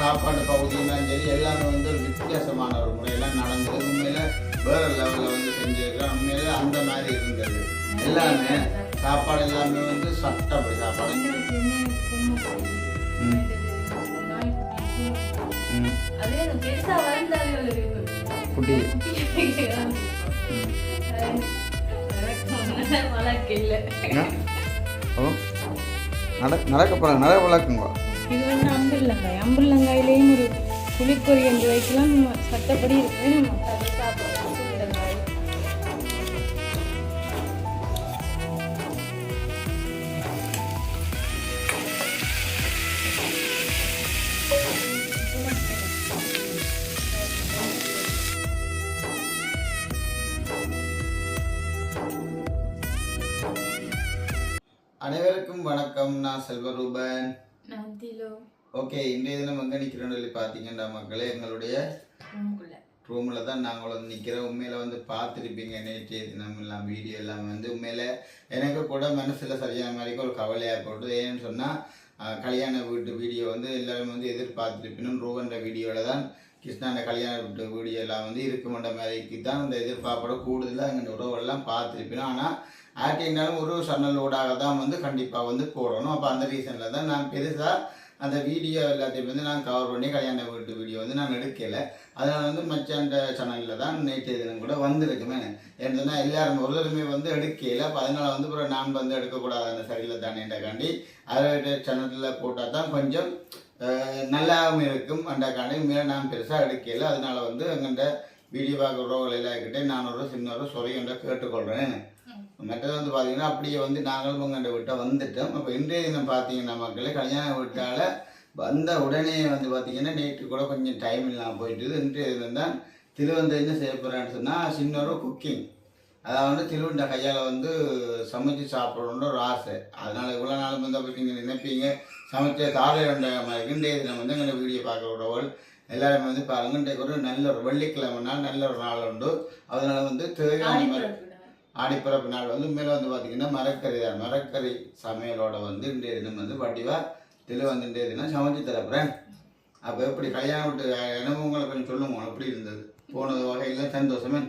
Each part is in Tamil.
சாப்பாடு பகுதியும் சரி எல்லாமே வந்து ஒரு வித்தியாசமான ஒரு முறையெல்லாம் நடந்தது. உண்மையில வேற லெவலில் வந்து செஞ்சிருக்கிறோம். உண்மையில அந்த மாதிரி இருந்தது. எல்லாமே சாப்பாடு எல்லாமே வந்து சட்டப்படி சாப்பாடு. குட்டி நடக்க போகிறாங்க, நடக்க வளர்க்குங்க. இது வந்து அம்புள்ளங்காய். அம்புள்ளங்காயிலேயும் ஒரு புளிக்கொறி என்று வைக்கலாம். சட்டப்படி இருக்கு. நம்ம அதை சாப்பிடலாம். அம்புள்ளங்காய் அனைவருக்கும் வணக்கம். நான் செல்வரூபன். நான் திலோ. ஓகே, இன்றைய தினம் எங்கே நிற்கிறோன்னு சொல்லி பார்த்தீங்கன்னா மக்களே, எங்களுடைய ரூமில் தான் நாங்கள் வந்து நிற்கிறோம். உண்மையில் வந்து பார்த்துருப்பீங்க நேற்றைய தினம் எல்லாம் வீடியோ எல்லாம் வந்து உண்மையில் எனக்கு கூட மனசில் சரியான மாதிரி ஒரு கவலையாக போட்டு. ஏன்னு சொன்னால் கல்யாண வீட்டு வீடியோ வந்து எல்லாரும் வந்து எதிர்பார்த்துருப்பினும் ரூபன்ற வீடியோவில் தான் கிருஷ்ணாண்ட கல்யாண வீட்டு வீடியோ எல்லாம் வந்து இருக்குமென்ற மாதிரிக்கு தான் இந்த எதிர்பார்ப்போட கூடுதலாக எங்கள் உறவெல்லாம் பார்த்துருப்பினோம். ஆனால் ஆக்டிங்னாலும் ஒரு சேனல் ஊடாக தான் வந்து கண்டிப்பாக வந்து போடணும். அப்போ அந்த ரீசனில் தான் நான் பெருசாக அந்த வீடியோ எல்லாத்தையும் வந்து நான் கவர் பண்ணி கல்யாண வீட்டு வீடியோ வந்து நான் எடுக்கலை. அதனால் வந்து மற்ற சேனலில் தான் நேற்றைய தினம் கூட வந்துருக்குமே. ஏன்னா எல்லாரும் ஒருத்தருமே வந்து எடுக்கலை. அப்போ அதனால் வந்து அப்புறம் நான் வந்து எடுக்கக்கூடாது அந்த சரியில் தானேன்றக்காண்டி அதோட சேனலில் போட்டால் தான் கொஞ்சம் நல்லாவும் இருக்கும். அண்டக்காண்டி மேலே நான் பெருசாக எடுக்கலை. அதனால் வந்து எங்கள்கிட்ட வீடியோ பார்க்குறவங்க எல்லாருக்கிட்டே நான் ஒரு சின்ன ஒரு சொறையொன்றை கேட்டுக்கொள்கிறேன். மற்றது வந்து பார்த்தீங்கன்னா அப்படியே வந்து நாங்களும் உங்கள்கிட்ட விட்ட வந்துட்டோம். அப்போ இன்றைய தினம் பார்த்தீங்கன்னா மக்களே, கல்யாண வீட்டால் வந்த உடனே வந்து பார்த்தீங்கன்னா நேற்று கூட கொஞ்சம் டைம் இல்லாமல் போயிட்டுது. இன்றைய தினம் தான் திருவந்த என்ன செய்ய போகிறான்னு சொன்னால் சின்ன ஒரு குக்கிங். அதாவது திருவண்ட கையால் வந்து சமைச்சு சாப்பிடணுன்ற ஒரு ஆசை. அதனால் இவ்வளோ நாள் வந்து அப்படி நீங்கள் நினைப்பீங்க சமைச்ச காலையில் மாதிரி. இன்றைய தினம் வந்து எங்களை வீடியோ பார்க்குறவர்கள் எல்லாருமே வந்து பாருங்க, இன்றைக்கு ஒரு நல்ல ஒரு வெள்ளிக்கிழமை நாள், நல்ல ஒரு நாள் உண்டு. அதனால் வந்து தேவையான மாதிரி ஆடிப்பிறப்பு நாள் வந்து மேலே வந்து பார்த்தீங்கன்னா மரக்கறி தான். மரக்கறி சமையலோட வந்து இன்றைய தினம் வந்து வடிவாக தெளிவு வந்து இன்றைய தினம் சமைச்சு தரப்புறேன். அப்போ எப்படி கல்யாணம் விட்டு அனுபவங்களை கொஞ்சம் சொல்லுங்க, எப்படி இருந்தது? போனது வகையில் சந்தோஷமே?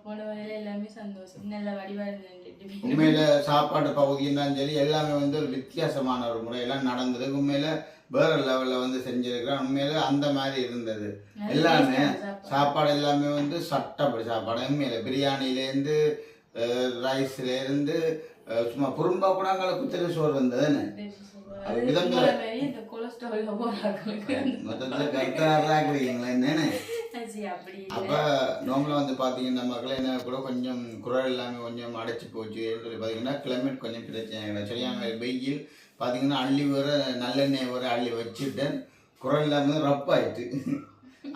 போன வகையில் எல்லாமே சந்தோஷம். நல்ல வடிவாக இருந்தது. உண்மையில சாப்பாடு பகுதியும் சரி எல்லாமே வந்து ஒரு வித்தியாசமான ஒரு முறையெல்லாம் நடந்தது. உண்மையில வேற லெவலில் வந்து செஞ்சிருக்கிறோம். உண்மையில அந்த மாதிரி இருந்தது. எல்லாமே சாப்பாடு எல்லாமே வந்து சட்டப்படி சாப்பாடு. உண்மையில பிரியாணிலேருந்து ரைஸ்லேருந்து சும்மா குறும்பா கூடங்களை குத்திரி சோறு வந்ததுன்னு மொத்தத்தில் கருத்தாடுறாக்குறீங்களா என்னன்னு. அப்போ நோம்பில் வந்து பார்த்தீங்கன்னா மக்களே என்ன கூட கொஞ்சம் குரல் எல்லாமே கொஞ்சம் அடைச்சி போச்சு சொல்லி பார்த்தீங்கன்னா கிளைமேட் கொஞ்சம் பிரச்சனை. சரியான வெயில் பார்த்தீங்கன்னா அள்ளி வர நல்லெண்ணெய் வர அள்ளி வச்சுட்டேன். குரல் எல்லாமே ரப்பாயிட்டு.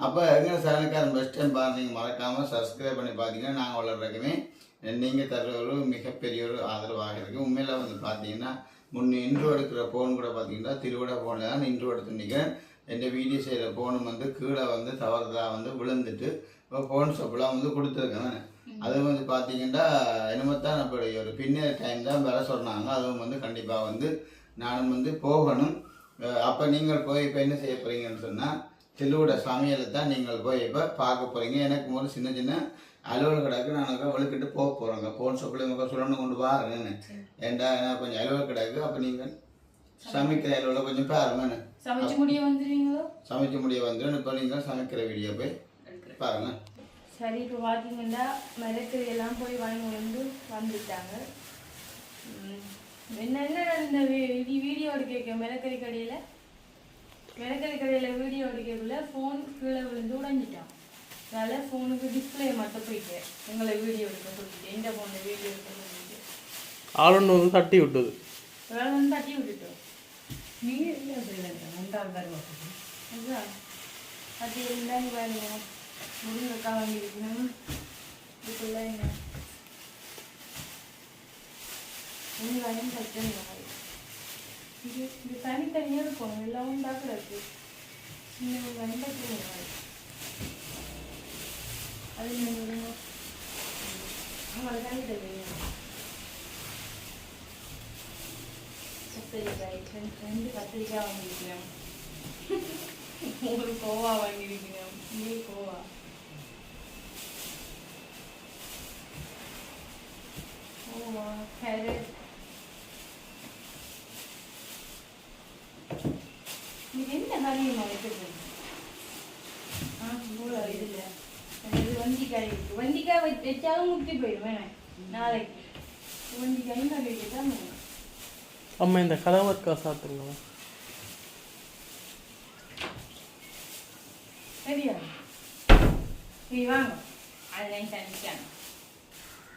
அப்போ எங்கே சேனல்காரன் பெஸ்ட் டைம் பாருங்க, மறக்காமல் சப்ஸ்கிரைப் பண்ணி பார்த்தீங்கன்னா நாங்கள் வளர்றதுக்குமே நீங்கள் தர ஒரு மிகப்பெரிய ஒரு ஆதரவாக இருக்குது. உண்மையில் வந்து பார்த்தீங்கன்னா முன்னே இன்ட்ரோ எடுக்கிற ஃபோன் கூட பார்த்தீங்கன்னா திருவிட ஃபோனில் தான் இன்ட்ரோ எடுத்து நிற்கிறேன். என் வீடியோ செய்கிற ஃபோனும் வந்து கீழே வந்து தவறுதாக வந்து விழுந்துட்டு இப்போ ஃபோன் ஷாப்லாம் வந்து கொடுத்துருக்கேன். அது வந்து பார்த்தீங்கன்னா என்னமோ தான் நம்மளுடைய ஒரு பின்னர் டைம் தான் வர சொன்னாங்க. அதுவும் வந்து கண்டிப்பாக வந்து நானும் வந்து போகணும். அப்போ நீங்கள் போய் இப்போ என்ன செய்ய போகிறீங்கன்னு சொன்னால் திருவிட சமையலை தான் நீங்கள் போய் இப்போ பார்க்க போகிறீங்க. எனக்கு ஒரு சின்ன சின்ன அலுவல் கிடக்கு, நான் வலுக்கிட்டு போக போகிறோங்க. ஃபோன் ஷாப்பில் சொல்லணும் கொண்டு பாருங்கன்னு. ஏண்டா கொஞ்சம் அலுவல் கிடக்கு. அப்போ நீங்கள் சமைக்கிற அலுவலில் கொஞ்சம் பாருங்கன்னு. சமைச்சு முடிய வந்துடுவீங்களோ? சமைச்சு முடிய வந்துடும். இப்போ நீங்கள் சமைக்கிற வீடியோ போய் பாருங்க. சரி, இப்போ பார்த்தீங்கன்னா மிளகறி எல்லாம் போய் வாங்கி வந்துட்டாங்க. என்ன இந்த வீடியோ எடுக்க மிளகறி கடையில் வீடியோ எடுக்கக்குள்ள ஃபோன் கீழே விழுந்து உடைஞ்சிட்டான். அதனால் ஃபோனுக்கு டிஸ்பிளே மட்டும் போயிட்டு எங்களை வீடியோ எடுக்க சொல்லிட்டு எந்த ஃபோனில் வீடியோ எடுக்க சொல்லிட்டு ஆளுன்னு வந்து தட்டி விட்டது. வந்து தட்டி விட்டுட்டோம். நீங்கள் என்ன செய்யலாம்? அதுதான் அது இருந்தாங்க பாருங்க. முருங்கக்கா வாங்கியிருக்கணும். இதுக்குள்ள என்ன வெங்காயம் பச்சை இது தனித்தனியாக இருக்கும். எல்லாம் உண்டாக்கில் இருக்கு. சின்ன வெங்காயம் பச்சை வெங்காயம் அது என்ன அவங்களை தனித்த கத்திரிக்காய் 2 கத்திரிக்காய் வாங்கியிருக்கேன். ஒரு கோவா வாங்கியிருக்கீங்க நீ கோவா கோவா கேரட் இது என்ன காரியமாக வைக்கிறது இவ்வளோ இதில் இது வண்டிக்காய் இருக்கு வண்டிக்காய் வச்சாலும் முத்தி போயிடுவேன் நாளைக்கு வண்டிக்காயும் கறி வைக்க தான் வேணும் அம்மா இந்த கதவர்க்கா சாப்பிட்டுங்க சரியா சரி வாங்க அதெல்லாம் தனிக்கான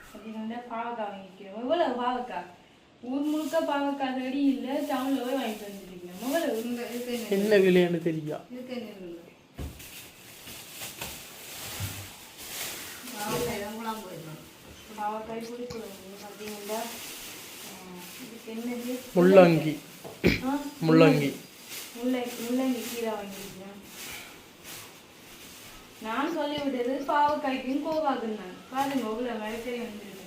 அப்படி வந்து பாவக்காய் வாங்கிக்கிறோம் எவ்வளோ பாவக்காய் ஊர் முழுக்க பாவக்காய் செடி இல்லை டவுனில் போய் வாங்கிட்டு வந்துருக்கேன் எவ்வளோ என்ன விலைன்னு தெரியா பாவக்காய் புளிக்குழம்பு பார்த்தீங்கன்னா இதுக்கு என்னது முள்ளங்கி முள்ளங்கி முள்ளங்கி கீரை வாங்கியிருக்கேன் நான் சொல்லி விட்டது பாவக்காய்க்கும் கோவாக்குன்னு நான் பாருங்க அவ்வளோ மிளக்கறி வந்துருக்கு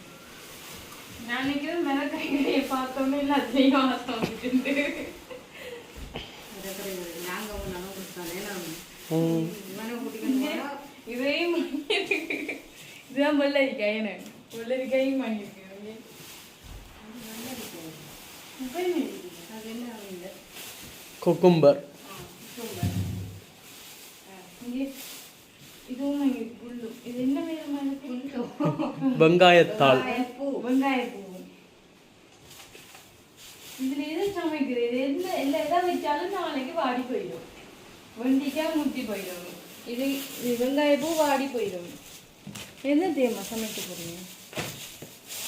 நான் நினைக்கிறேன் மிளகாய்கறியை பார்த்தோன்னே எல்லாத்துலேயும் வாசம் வந்துட்டு இதையும் இதுதான் வெள்ளரிக்காய் எனக்கு வெள்ளரிக்காயும் வாங்கியிருக்கேன் குக்கும்பர் இதுவும் வாங்கியிருக்கு புல்லு இது என்ன விதமான புல்லு வெங்காயத்தாள் வெங்காயப்பூ இதுல எது சமைக்கிறது எந்த எல்லா எதை வச்சாலும் நாளைக்கு வாடி போயிடும் வெண்டிக்காய் முத்தி போயிடும் இது வெங்காயப்பூ வாடி போயிடும் என்ன தேமா சமைக்க போறீங்க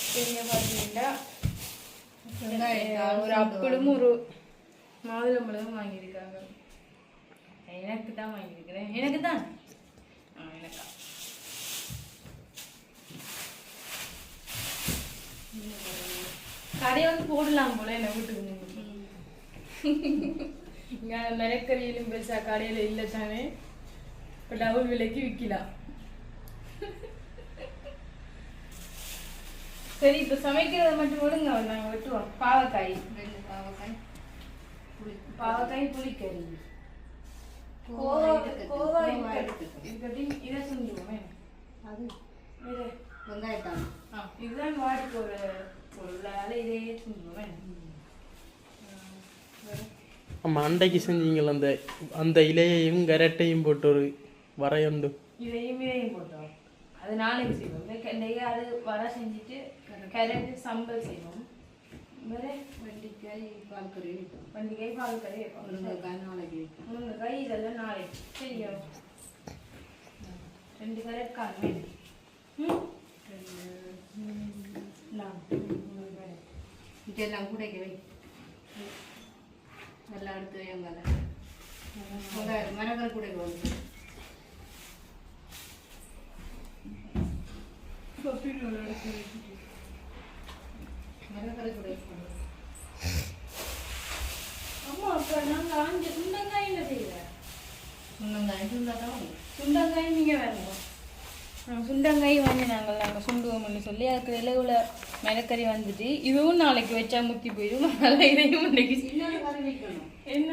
சரிங்க பார்த்தீங்கன்னா ஒரு அப்பளும் ஒரு மாதுளம்பழமும் வாங்கியிருக்காங்க எனக்கு தான் வாங்கியிருக்கிறேன் எனக்கு தான் எனக்கா கடையை வந்து போடலாம் போல என்ன வீட்டுக்கு இங்கே மிளக்கறியிலும் பெருசா கடையில் இல்லை தானே இப்போ டபுள் விலைக்கு விற்கலாம் சரி இப்போ சமைக்கிறத மட்டும் விடுங்க நாங்கள் வெட்டுவோம் பாவக்காய் பாவக்காய் புளிக்கறி கோவா இருக்கட்டும் இதை செஞ்சுவோமே அது வெங்காயத்தான் இதுதான் வாடி போகிற பொருளால இதே செஞ்சுவோமே ஆமா அண்டைக்கு செஞ்சீங்கள அந்த அந்த இலையையும் கரட்டையும் போட்டு ஒரு வரையுண்டு இதையும் போட்டோம் அது நாளைக்கு செய்வோம் இன்றைக்கு அது வர செஞ்சுட்டு கேரட் சம்பல் செய்வோம் வேறு வெண்டிக்காய் பால் கறி வைப்போம் முருங்கைக்காய் இதெல்லாம் நாளைக்கு சரியா 2 கேரட் காணும் இதெல்லாம் கூட வை எல்லாம் எடுத்து எங்களை மரங்கள் கூட வந்து மரங்கள் கூட அம்மா அப்போ நாங்கள் சுண்டங்காய் என்ன செய்யல சுண்டங்காய் நீங்கள் வேணும் சுண்டங்காய் வாங்கினாங்க நாங்கள் சுண்டுவோம்னு சொல்லி அதுக்கு இலவுல மிளக்கறி வந்துட்டு இதுவும் நாளைக்கு வச்சா முத்தி போயிடும் அதனால இதையும் இன்னைக்கு என்ன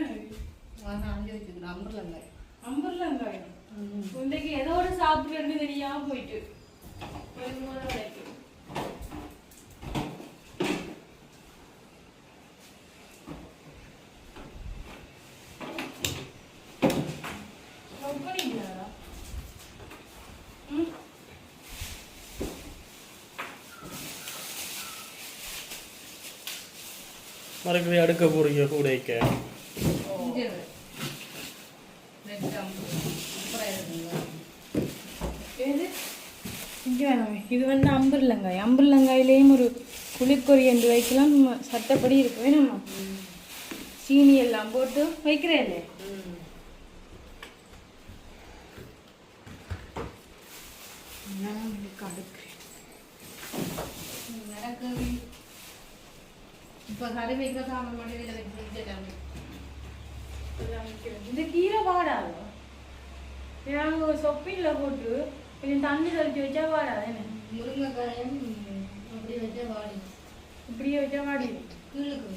அம்பர்லங்காய் இன்னைக்கு எதோட சாப்பிட்றதுன்னு தெரியாம போயிட்டு மரக்கறி அடுக்க போறீங்க கூடைக்க இது வந்து அம்பர்லங்காயிலேயும் ஒரு புளிக்கொறி என்று வைக்கலாம் சட்டப்படி இருக்கு வேணுமா சீனி எல்லாம் போட்டு வைக்கிறேன் இப்போ கறி வைக்கிற சாமான் மட்டும் இதில் வச்சு இந்த கீரை வாடாது நாங்கள் சொப்பியில் போட்டு கொஞ்சம் தண்ணி தெளிச்சு வச்சா வாடாது என்ன முருங்கைக்காயும் அப்படி வச்சா வாடி இப்படியே வச்சா வாடி கீழுக்கு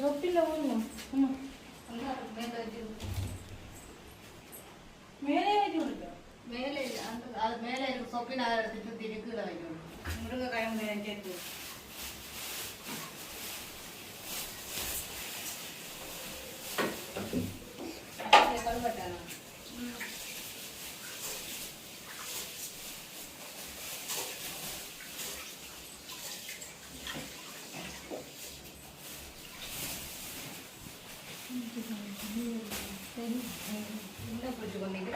சொப்பில் போடணும். ஆமாம், மேலே வச்சு கொடுத்தோம். மேலே இல்லை, அது மேலே இருக்க சொப்பி நான் எடுத்துட்டு திருக்கீழ வைக்கணும். முருங்கைக்காய் மேலே சேர்த்து கழுவட்டானா என்ன போட்டு கொண்டீங்க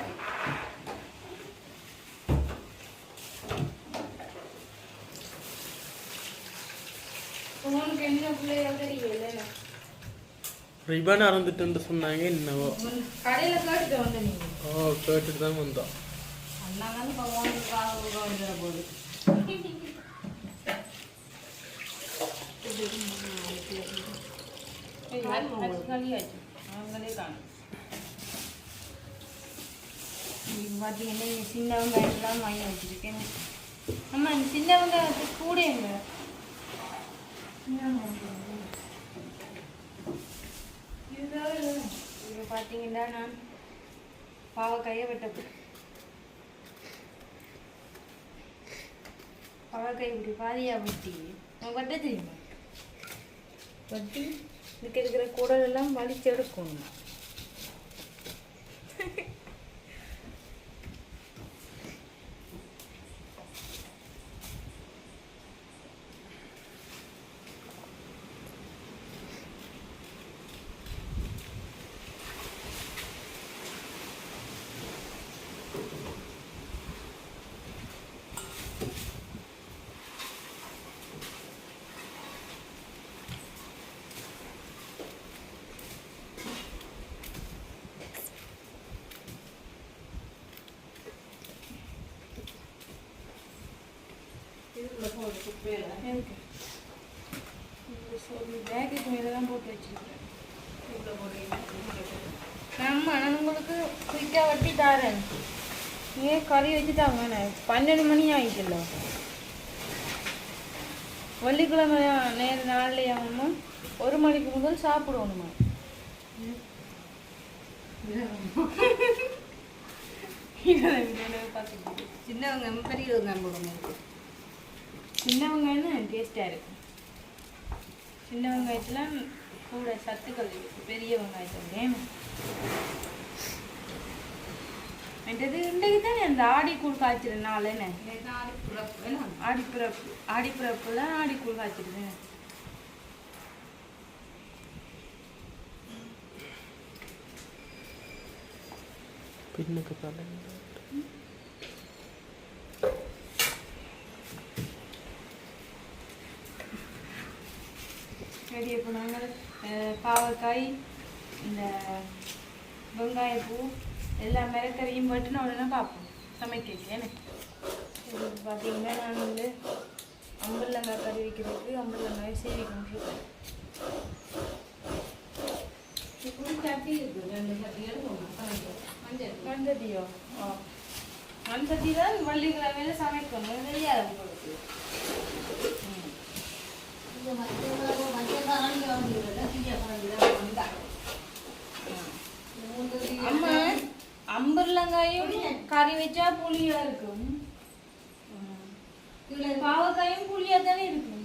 உனக்கு என்ன பிள்ளைய தெரியல. ரிபன் அறந்துட்டுன்னு சொன்னாங்க என்னவோ. கடையில் கேட்டுட்டு வந்து நீங்கள் கேட்டுட்டு தான் வந்தோம். அண்ணா வந்து பகவானுக்கு காக வந்துட போகுது. களியாச்சு அவங்களே காணும். இப்போ பார்த்தீங்கன்னா சின்ன வெங்காயம்லாம் வாங்கி வச்சுருக்கேன். ஆமாம், இந்த சின்ன வெங்காயத்துக்கு கூட இல்லை. இப்போ பார்த்தீங்கன்னா நான் பாவக்காயை பாவக்காய் இப்படி பாதியாக வெட்டி வெட்ட தெரியுமா? வெட்டி இதுக்கு இருக்கிற குடல் எல்லாம் வலிச்சு எடுக்கணும். பேக்குக்கு மேலே தான் போட்டு வச்சுருக்கேன். நான் உங்களுக்கு குயிக்காக வட்டி தரேன். ஏன் கறி வச்சு தாங்க. 12 மணி ஆகிட்டுல்ல. வெள்ளிக்கிழமை நாள்லையாமா 1 மணிக்கு முதல் சாப்பிடுவோம்மா. சின்ன வெங்காயம் பெரிய வெங்காயம் போடணும். சின்ன வெங்காயம் டேஸ்ட்டாக இருக்கும். சின்ன வெங்காயத்தில் கூட சத்துக்கள் இருக்குது. பெரிய வெங்காயத்தை வேணும். மற்றது இன்றைக்கு தானே அந்த ஆடிக்கூழ் காய்ச்சிருந்தாள். என்ன ஆடிப்பிறப்புல ஆடிக்கூழ் காய்ச்சிருந்தேன். பின்னுக்கு தலை சரி, இப்போ நாங்கள் பாவக்காய், இந்த வெங்காயப்பூ எல்லாம் மிளகறியும் போட்டுன்னு உடனே பார்ப்போம் சமைக்க. எனக்கு பார்த்தீங்கன்னா நான் வந்து அம்புலங்காய் கறி வைக்கிறதுக்கு அம்புலங்காய் சீவி கொண்டிருக்கேன். சட்டி இருக்குது, 2 சட்டி எடுக்கணும். மண்சட்டியோ? மண்சட்டி தான் வெள்ளிக்கிழமையில சமைக்கணும். தெரியாது உங்களுக்கு? அம்மா, அம்புலங்காயும் கறி வச்சா புளியா இருக்கும். பாவக்காயும் புளியா தானே இருக்கும்.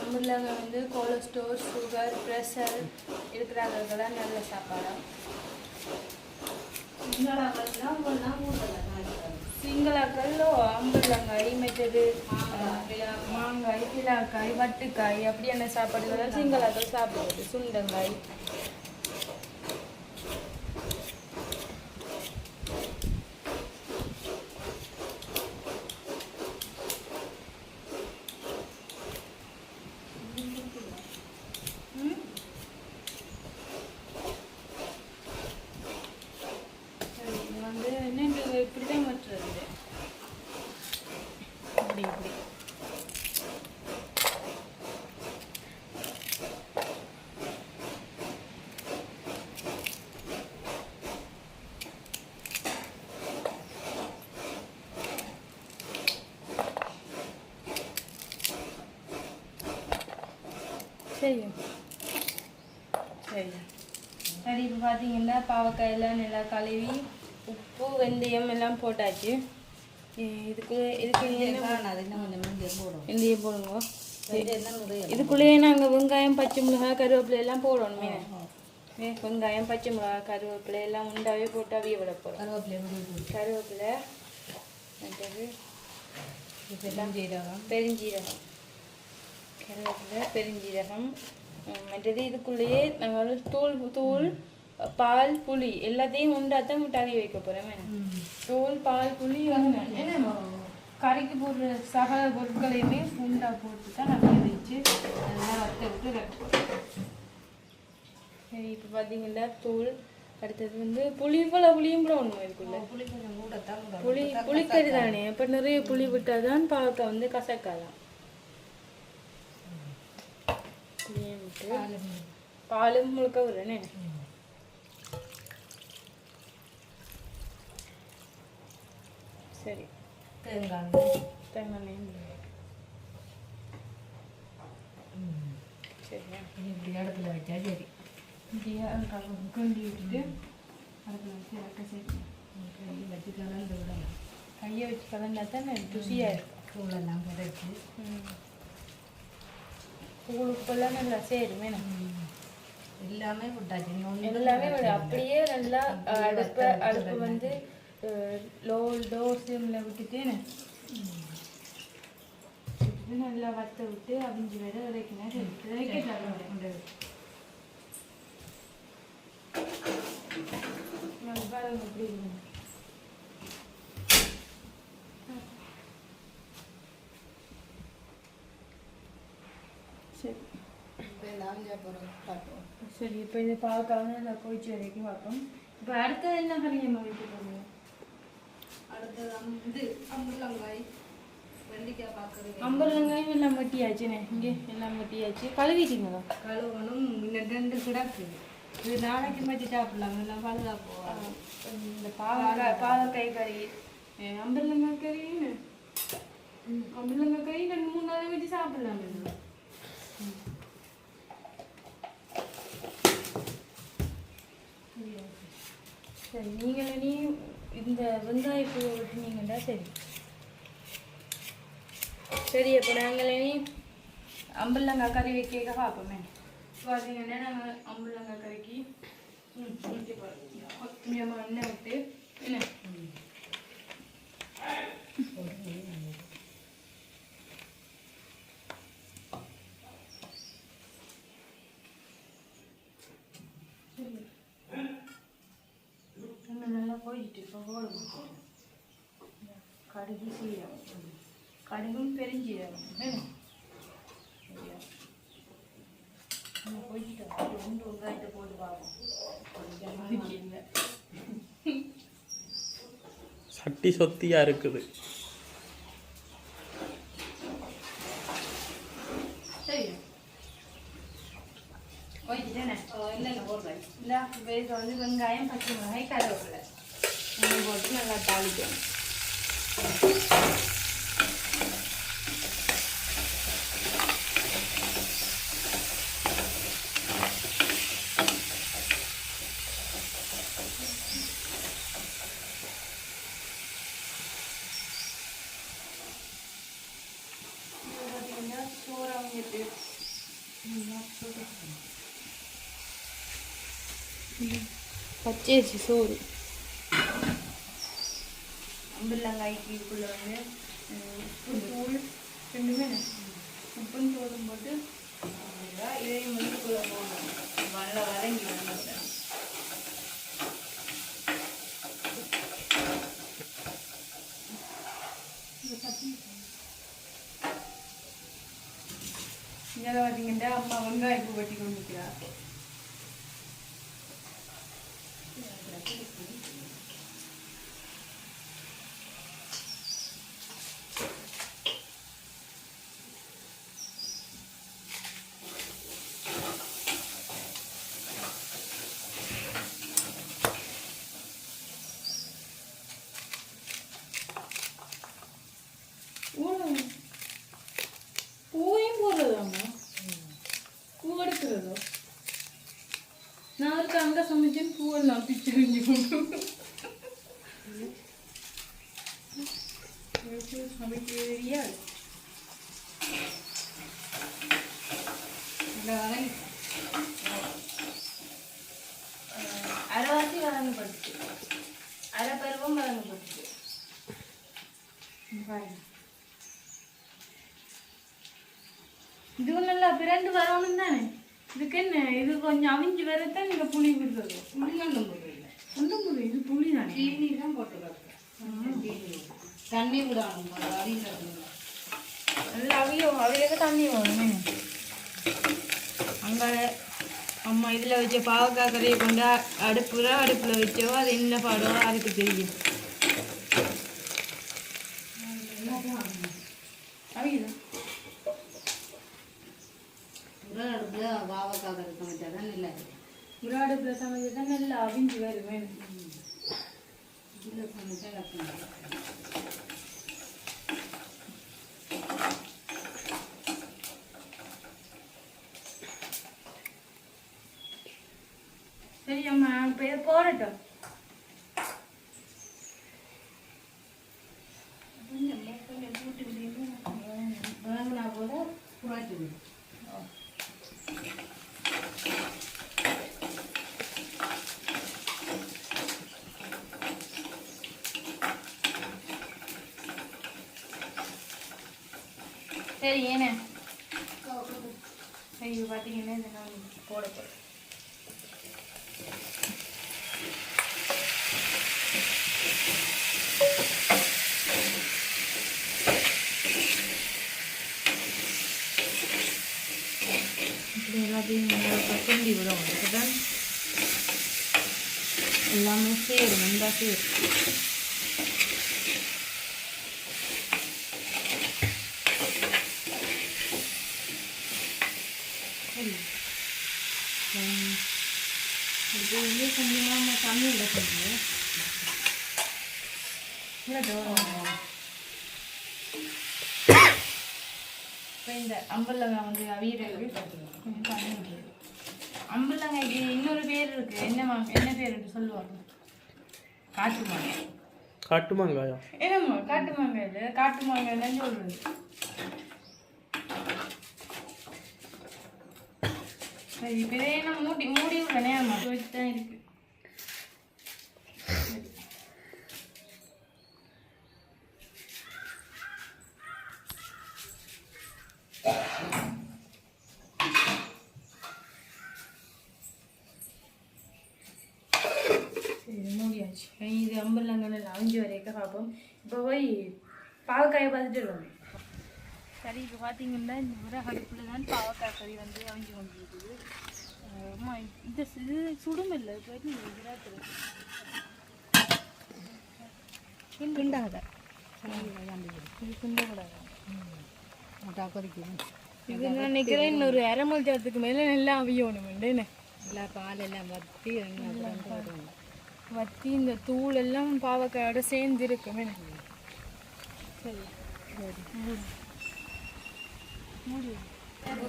அம்புலங்காய் வந்து கொலஸ்ட்ரால், சுகர், ப்ரெஷர் இருக்கிறவங்களுக்கெல்லாம் நல்ல சாப்பாடு. சிங்களாக்கள் அம்புலங்காய், மற்றது மாங்காய், கிளாக்காய், வட்டுக்காய் அப்படியான சாப்பாடுகள் சிங்களாக்கள் சாப்பிடுவது. சுண்டங்காய் வந்து என்னென்று இப்படி தான் வட்டுறது. இப்படி இப்படி சரி சரி சரி இப்போ பார்த்தீங்கன்னா பாவக்காயெல்லாம் நல்லா கழுவி உப்பு வெந்தயம் எல்லாம் போட்டாச்சு. இதுக்கு என்ன வெந்தயம் போடுங்க. இதுக்குள்ளேயே நாங்கள் வெங்காயம் பச்சை மிளகாய் கருவேப்பிலை எல்லாம் போடணுமே. வெங்காயம் பச்சை மிளகாய் கருவேப்பிலை எல்லாம் உண்டாவே போட்டு அவிய விட போகிறோம். கருவேப்பிலை மற்றது பெருஞ்சீரகம் கருவேப்பிலை பெருஞ்சீரகம் மற்றது இதுக்குள்ளேயே நாங்கள் தூள் பால் புளி எல்லாத்தையும் உண்டாத்தான் முட்டாவி வைக்க போகிறோம். தூள் பால் புளி என்ன கறிக்கு போடுற சகல பொருட்களையுமே உண்டா போட்டு தான் நம்ம வச்சு நல்லா வத்த விட்டு வைக்க போகிறோம். சரி இப்போ பார்த்தீங்கன்னா தூள் அடுத்தது வந்து புளி போல புளியும் கூட ஒன்று இருக்குல்ல புளிக்கறி தானே. அப்போ நிறைய புளி விட்டால் தான் பாவக்காய் வந்து கசக்காதான். புளியும் விட்டு பாலும் முழுக்க விடுறேனே. சரி தேங்காய் சரியா இப்படி இடத்துல வச்சா சரி இப்படியா கிண்டி விட்டுட்டு அடுப்பில் வச்சு இறக்க சரி கையை வச்சு கலந்து விடலாம். கையை வச்சு கலந்தா தான் ருசியாக இருக்கும். தூளெல்லாம் கிடைச்சி தூளுக்கெல்லாம் நல்லா சேரும் வேணும். எல்லாமே விட்டாச்சு எல்லாமே அப்படியே நல்லா அடுப்பு வந்து லோ சிம்மில் விட்டுட்டு நல்லா வத்த விட்டு அவிஞ்சு வேற இறக்கினா எப்படி சரி சரி இப்போ இது பாவக்காய் நல்லா கொதிச்சு வரைக்கும் பார்ப்போம். இப்போ அடுத்தது என்ன கறியம்மா வைக்க போகிறீங்க? அடுத்தது அம்பலங்காயும் எல்லாம் வெட்டியாச்சுண்ணே. இங்கே எல்லாம் வெட்டியாச்சு. கழுவிட்டீங்களா? கழுவணும். இன்னும் 2 கிடக்கு. இது நாளைக்கு வச்சு சாப்பிடலாம். எல்லாம் பாதுகாப்பு. இந்த பாவக்காய் கறி அம்பலங்காய் கறி அம்பலங்காய் கறி 2-3 நாள் வச்சு சாப்பிடலாம். சரி நீங்கள் நீ இந்த வெங்காயப்பூ விட்டுனீங்கண்டா சரி சரி. அப்போ நாங்கள் இனி அம்பலங்காய் கறி வைக்க பார்ப்போமே. பார்த்தீங்கன்னா நாங்கள் அம்பலங்காய் கறிக்கு கொஞ்சமாக எண்ணெய் விட்டு என்ன நல்லா போயிட்டு இப்போ போடுவோம். கடுகு சீரகம் கடுகும் பெருஞ்சீரகம் போயிட்டு 2 வெங்காயத்தை போட்டு பார்ப்போம். சட்டி சொத்தியா இருக்குது. சரி போயிட்டுதானே இல்லைங்க போடுறேன். இல்லை இப்போ வந்து வெங்காயம் பச்சை மிளகாய் கருவேப்பிலை போட்டு நல்லா தாளிக்கணும். பார்த்தீங்கன்னா சோறாக இருக்கு. பச்சரிசி சோறு அம்பலங்காய்க்கு இதுக்குள்ள வந்து உப்பு தூள் 2மே உப்பும் தூளும் போட்டு இதையும் வந்து போடணும். நல்லா வதங்கி வந்து இங்கே பார்த்தீங்கன்னா அம்மா வெங்காயப்பு வெட்டி கொண்டு இருக்கிறார். பூவையும் போடுறதாம்மா? பூவை சமைச்சேன் பூவெல்லாம் பிச்சரிஞ்சு கொண்டு சமைக்கிறியா அரைவாசி வழங்கப்பட்டுச்சு, அரை பருவம் வழங்கப்பட்டுச்சு. இது நல்லா பிறண்டு வரணும் தானே. இதுக்கு என்ன, இது கொஞ்சம் அவிஞ்சு வரத்தான் நீங்க புளி விடுறது. புளி ஒன்றும் போடுறீங்க, ஒன்றும் போடுறது, இது புளி தானே. தீனி தான் போட்டுருக்காங்க, தண்ணி விடணும் அவையோட தண்ணி வரும். அங்கே அம்மா இதில் வச்ச பாவக்காய் கறியை கொண்டு அடுப்பில் வச்சோ அது என்ன பாடோ அதுக்கு தெரியும். அவையுதான் அடுப்புல பாவக்காய் கறி சமைச்சாதான் இல்லை, ஒரு அடுப்பில் சமைச்சா நல்லா அவிஞ்சு வருமே. இதில் சமைச்சா சரி அம்மா, இப்போ இதை போடட்டும். கொஞ்சம் கூட்டு விடுங்க போல குறைச்சி விடும். சரி ஏண்ணே, சரி இப்போ பார்த்தீங்கன்னா இதை நான் போட போகிறேன். இப்படி எல்லாத்தையும் கொண்டி விடும், அதுதான் எல்லாமே சேரும், நல்லா சேரும். இப்போ வந்து கொஞ்சமாக தண்ணி விட கொஞ்சம் இப்போ இந்த அம்பலங்காய் வந்து அவியறதுக்கு கொஞ்சம் தண்ணி விடுறது. அம்பலங்காய்க்கு இன்னொரு பேர் இருக்கு, என்ன பேர் சொல்லுவாங்க? காட்டு மாங்காய். காட்டு மாங்காயா? என்னம்மா காட்டு மாங்காய் இல்லை, காட்டு மாங்காய் தான் சொல்றது. சரி இப்போ இதே நான் மூடி விடுறேனே, அம்மா வச்சு தான் இருக்கு. மூடியாச்சு. இது அம்பலங்கன்னு அவிஞ்சு வரைக்கும் பார்ப்போம். இப்போ போய் பாவக்காயை பார்த்துட்டு இருக்கோம். சரி இப்போ பார்த்தீங்கன்னா இந்த விறகு அடுப்பில் தான் பாவக்காய் கறி வந்து அவிஞ்சு கொண்டு இருக்குது. அம்மா இது சுடும் இல்லை, இப்போ விராத்து கிண்டாத, இது கிண்டக்கூடாது. இது நான் நினைக்கிறேன் இன்னொரு அரை மணி நேரத்துக்கு மேலே நல்லா அவியணும் என்ன, எல்லா பாலெல்லாம் வற்றி வற்றி இந்த தூள் எல்லாம் பாவக்காயோட சேர்ந்து இருக்குமே. சரி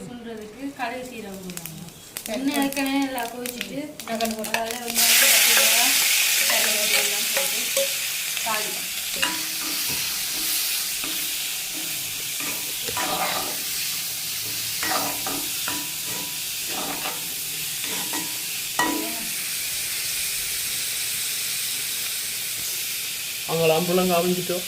சொல்றதுக்கு கடை சீரகம் போடுவாங்க. எண்ணெய் ஏற்கனவே எல்லாம் கொதிச்சுட்டு அதில் வெங்காயம் கருவேப்பிலை எல்லாம் போட்டு தாளிக்கும். அவங்கள அம்புலங்க அவிஞ்சிட்டோம்.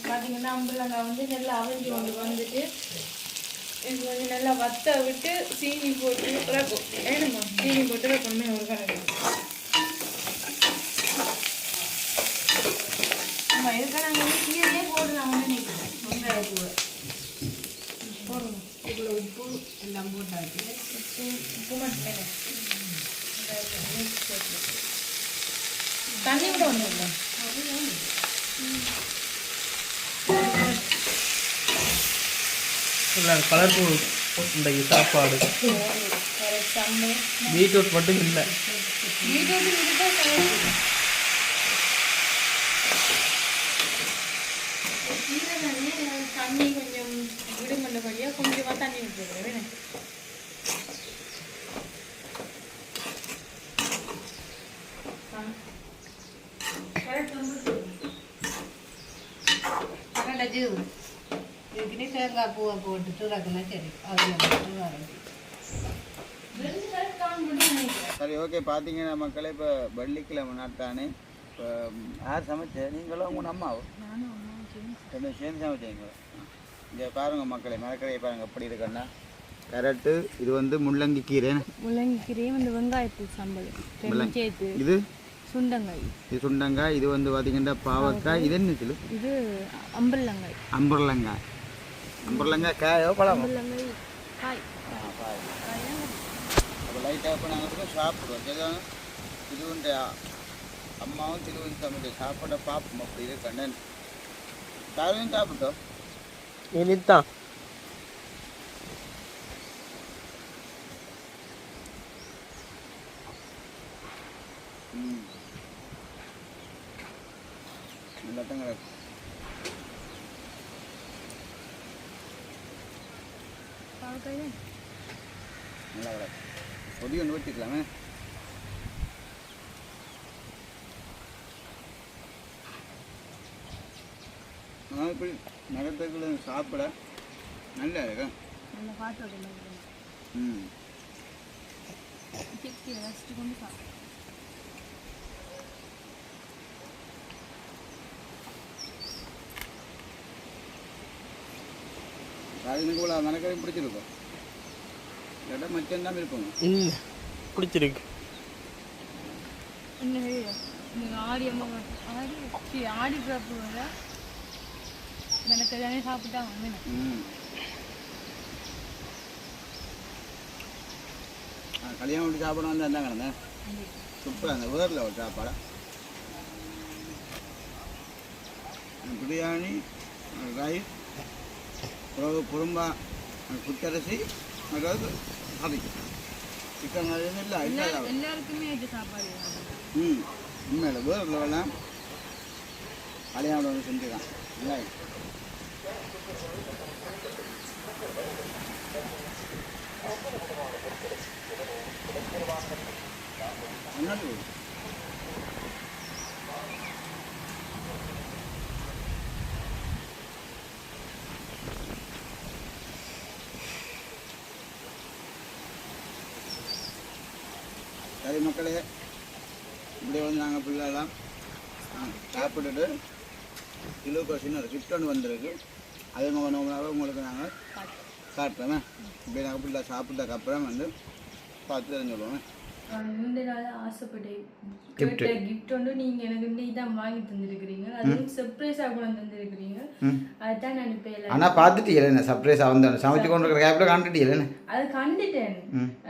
பார்த்தீங்கன்னா அம்பலங்காய் வந்து நல்லா அவிஞ்சு கொண்டு வந்துட்டு இது கொஞ்சம் நல்லா வத்த விட்டு சீனி போட்டு இறக்கும். ஏனுமா சீனி போட்டு இறக்கணுமே ஒரு கணக்கு. ஆமாம், இதுக்காக நாங்கள் வந்து கீரையே போடலாம்னு நினைக்கிறேன். வெங்காயம் கூட போடணும். இவ்வளோ உப்பு எல்லாம் போட்டாச்சு. உப்பு மட்டும் வேணும். தண்ணி விட ஒன்றும் இல்லை. கலர்ஃபுல் இன்றைக்கு சாப்பாடு. பீட்ரூட் மட்டும் இல்லை. தண்ணி கொஞ்சம் விடுமல்லபடியாக கொஞ்சமாக தண்ணி விட்டுருக்குறேன். இதுக்குன்னே தேங்காய் பூவை போட்டுட்டு ரக்கனா சரி அதில் வரேன். சரி ஓகே. பார்த்தீங்கன்னா மக்களே இப்போ வெள்ளிக்கிழமை நாட்டானே இப்போ யார் சமைச்சேன்? நீங்களும் உங்கள் அம்மாவும் ரெண்டு சேர்ந்து சமைச்சீங்க. இங்கே பாருங்கள் மக்களே, மரக்கரையை பாருங்கள் எப்படி இருக்குன்னா கரெக்டு. இது வந்து முள்ளங்கி கீரை. முள்ளங்கி கீரையும் வந்து வெங்காயத்து சம்பல் சேர்த்து. இது சுண்டங்காய். இது சுண்டங்காய். இது வந்து பார்த்தீங்கன்னா பாவக்காய். இது என்ன கிலோ? இது அம்பர்லங்காய். அம்பர்லங்காய். அம்பர்லங்காய் காயோ பழமோ? அம்பர்லங்காய் காய். அப்போ லைட்டாக இப்போ நாங்கள் சாப்பிடுவோம். இதுதான் திருவண்ட அம்மாவும் திருவண்ட சமைச்ச சாப்பாடை பார்ப்போம். அப்படி இது கண்ணன் தாரையும் சாப்பிட்டோம். இனித்தான் எல்லாத்தையும் கிடக்கும். நல்லா கிடக்கும். பொடி ஒன்று வச்சுக்கலாமே. நான் இப்படி மரத்துக்குள்ள சாப்பிட நல்லா இருக்கேன். நல்ல பாட்டோட ம் கொண்டு சாப்பிடும். எனக்கு இவ்வளோ மரக்கரையும் பிடிச்சிருக்கும். இல்லாட்டா மச்சம் இருப்போம். இல்லை பிடிச்சிருக்கு. ஆடி அம்மா ஆடி பிறப்பு வர எனக்கு தானே சாப்பிட்டாங்க. கல்யாணம் விட்டு சாப்பிட வந்து என்ன கிடந்தேன் சூப்பராக அந்த வேரில் ஒரு சாப்பாடை பிரியாணி, ரைஸ், பிறகு குறும்பா, குத்தரிசி, அதாவது அது சிக்கன் இல்லை எல்லாருக்குமே சாப்பாடு. உண்மையில் வேரில் வேணாம் கல்யாணம் வந்து செஞ்சுதான் இல்லை. என்னது சரி மக்களே, இப்படி வந்து நாங்கள் பிள்ளைலாம் சாப்பிட்டுட்டு கிலோக்கு சின்ன ஒரு கிஃப்ட் ஒன்று வந்திருக்கு. அதே மாதிரி உங்களுக்கு நாங்கள் காட்டுறோமே. இப்படி நாங்கள் பிள்ளை சாப்பிட்டதுக்கப்புறம் வந்து பார்த்து தெரிஞ்சுடுவோமே. முந்தைய நாள் ஆசைப்பட்டேன் கிஃப்ட் ஒன்று நீங்கள் எனக்கு இன்னைக்கு தான் வாங்கி தந்துருக்கிறீங்க. அதுவும் சர்ப்ரைஸாக கூட தந்துருக்கிறீங்க. அதுதான் நான் இப்போ ஆனால் பார்த்துட்டீங்களே என்ன சர்ப்ரைஸாக வந்து சமைச்சு கொண்டு இருக்கிற கேப்பில் காண்டுட்டீங்களே? அது கண்டுட்டேன்.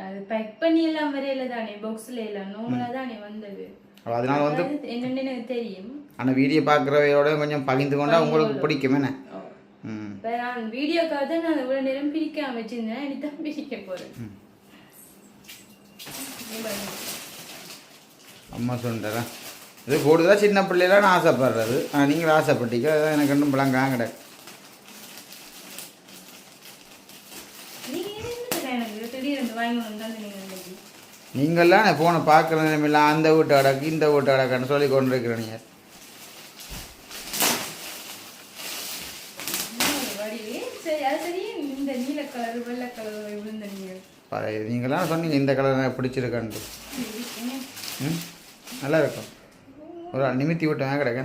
அது பேக் பண்ணி எல்லாம் வரையில தானே பாக்ஸில் எல்லாம் நோமலாக தானே வந்தது. அதனால வந்து என்னென்னு எனக்கு தெரியும். ஆனால் வீடியோ பார்க்குறவையோட கொஞ்சம் பகிர்ந்து கொண்டா உங்களுக்கு பிடிக்கும் என்ன? நான் வீடியோக்காக தான் நான் இவ்வளோ நேரம் பிரிக்காம வச்சிருந்தேன். எனக்கு தான் பிரிக்க போகிறேன். அம்மா சொல்லிட்டேன் இது கூடுதலாக சின்ன பிள்ளைலாம் நான் ஆசைப்படுறது. நீங்கள் ஆசைப்பட்டீங்க. அதான் எனக்கு இன்னும் பழங்காங்க கிடையாது. நீங்கள்லாம் ஃபோனை பார்க்குற நிலைமையிலாம் அந்த வீட்டு அடக்கு இந்த வீட்டு அடக்குன்னு சொல்லி கொண்டு இருக்கிறீங்க. நீங்களாம் சொன்னீங்க இந்த கலர் எனக்கு பிடிச்சிருக்கான்ட்டு. நல்லா இருக்கும். ஒரு நிமித்தி விட்டேன் கிடைக்க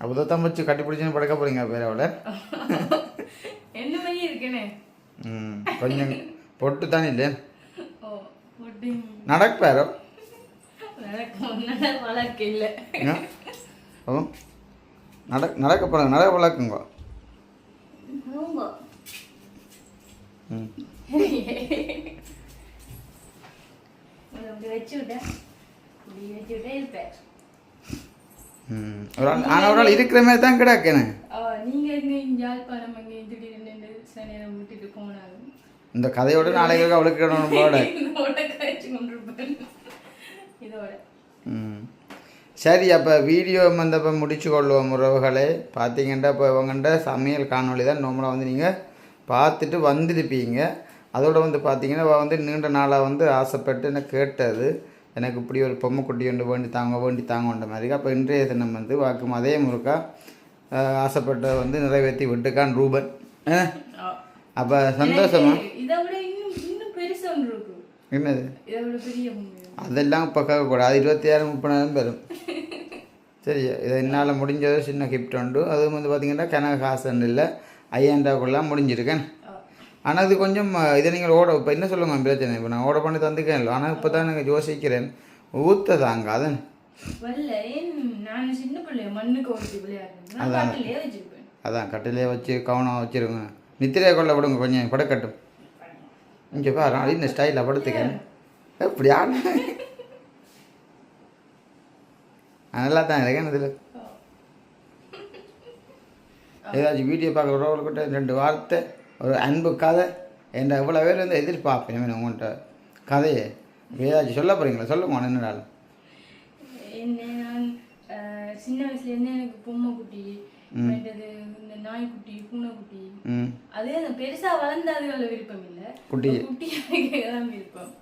அப்போதான் வச்சு கட்டி பிடிச்சின்னு படுக்க போறீங்க பேர் அவளை. கொஞ்சம் பொட்டு தானே இல்லை நடப்பாரோ நடக்க போறாங்க. நடக்க வளர்க்குங்க. அப்படி வச்சு விட்டேன் இப்படி வச்சு விட்டே இருப்பேன். ஆனால் ஒரு ஆள் இருக்கிற மாதிரி தான் கிடக்கேன்னு. நீங்க எங்க யாழ்ப்பாணம் அங்கே திடீர்னு சில நேரம் விட்டுட்டு போனாலும் இந்த கதையோட நாளைக்கு அவளுக்கு போட இதோட கழிச்சு கொண்டிருப்பேன் இதோட. சரி, அப்போ வீடியோ வந்து இப்போ முடிச்சு கொள்வோம் உறவுகளே. பார்த்தீங்கன்னா இப்போ இவங்கள்ட சமையல் காணொளி தான் நார்மலாக வந்து நீங்கள் பார்த்துட்டு வந்திருப்பீங்க. அதோடு வந்து பார்த்தீங்கன்னா வந்து நீண்ட நாளாக வந்து ஆசைப்பட்டு எனக்கு கேட்டது, எனக்கு இப்படி ஒரு பொம்மை குட்டி ஒன்று வேண்டி தாங்கன்ற மாதிரி. அப்போ இன்றைய தினம் வந்து வாக்கும் அதே முறுக்கா ஆசைப்பட்ட வந்து நிறைவேற்றி விட்டுக்கான் ரூபன். அப்போ சந்தோஷமா? இதை விட இன்னும் பெருசு ஒன்று இருக்கு. என்னது? இதை விட பெரிய அதெல்லாம் இப்போ கேட்கக்கூடாது. 26,000-30,000 பெறும். சரி, இதை என்னால் முடிஞ்சது சின்ன கிஃப்ட் உண்டு. அதுவும் வந்து பார்த்திங்கன்னா கனக காசன் இல்லை 5,000 முடிஞ்சிருக்கேன். ஆனால் இது கொஞ்சம் இதை நீங்கள் இப்போ என்ன சொல்லுங்க பிரச்சனை, இப்போ நான் ஓட பண்ணி தந்துக்கேன் இல்லை. ஆனால் இப்போ தான் எனக்கு யோசிக்கிறேன் ஊற்ற தாங்க அதன் அதான் கட்டிலே வச்சு கவனம் வச்சுருங்க. நித்திரையை கொள்ள விடுங்க கொஞ்சம் படக்கட்டும். இங்கே பாரு இந்த ஸ்டைலில் படுத்துக்கேன். எப்படி ஆன நல்லா தான் இருக்கேன். இதில் ஏதாச்சும் வீடியோ பார்க்க உறவுகிட்ட 2 வார்த்தை ஒரு அன்பு கதை என்ற இவ்வளோ பேர் வந்து எதிர்பார்ப்பேன் உங்கள்கிட்ட கதையை. ஏதாச்சும் சொல்ல போகிறீங்களா? சொல்லுங்க. என்னடாலும் என்ன நான் சின்ன வயசுலேருந்து எனக்கு பொம்மை குட்டி, இந்த நாய்க்குட்டி, பூனைக்குட்டி, அதே அந்த பெருசா வளர்ந்த அதுகள விருப்பம் இல்லை, குட்டியாக தான் விருப்பம்.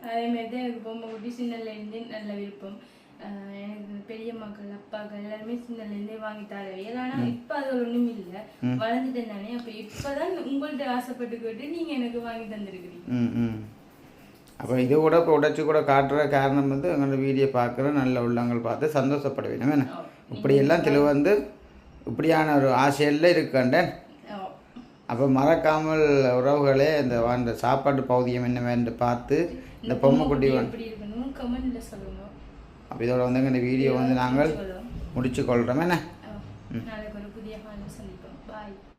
அதே மாதிரி தான் எனக்கு பொம்மை குட்டி சின்னல இருந்து நல்ல விருப்பம். எனக்கு பெரிய மக்கள் அப்பாக்கள் எல்லாருமே சின்னல இருந்தே வாங்கி தரவே. ஆனா இப்ப அது ஒண்ணும் இல்லை, வளர்ந்துட்டேன் தானே. அப்ப இப்பதான் உங்கள்ட்ட ஆசைப்பட்டு கேட்டு நீங்க எனக்கு வாங்கி தந்திருக்கிறீங்க. அப்போ இது கூட இப்போ உடைச்சி கூட காட்டுற காரணம் வந்து எங்களோட வீடியோ பார்க்குற நல்ல உள்ளங்கள் பார்த்து சந்தோஷப்படுவேன். வேணும் இப்படியெல்லாம் தெளிவு வந்து இப்படியான ஒரு ஆசையில் இருக்கண்டேன். அப்போ மறக்காமல் உறவுகளே இந்த சாப்பாட்டு பகுதியம் என்ன வேண்டு பார்த்து இந்த பொம்மை குட்டி அப்போ இதோட வந்து இந்த வீடியோ வந்து நாங்கள் முடிச்சு கொள்கிறோம். என்ன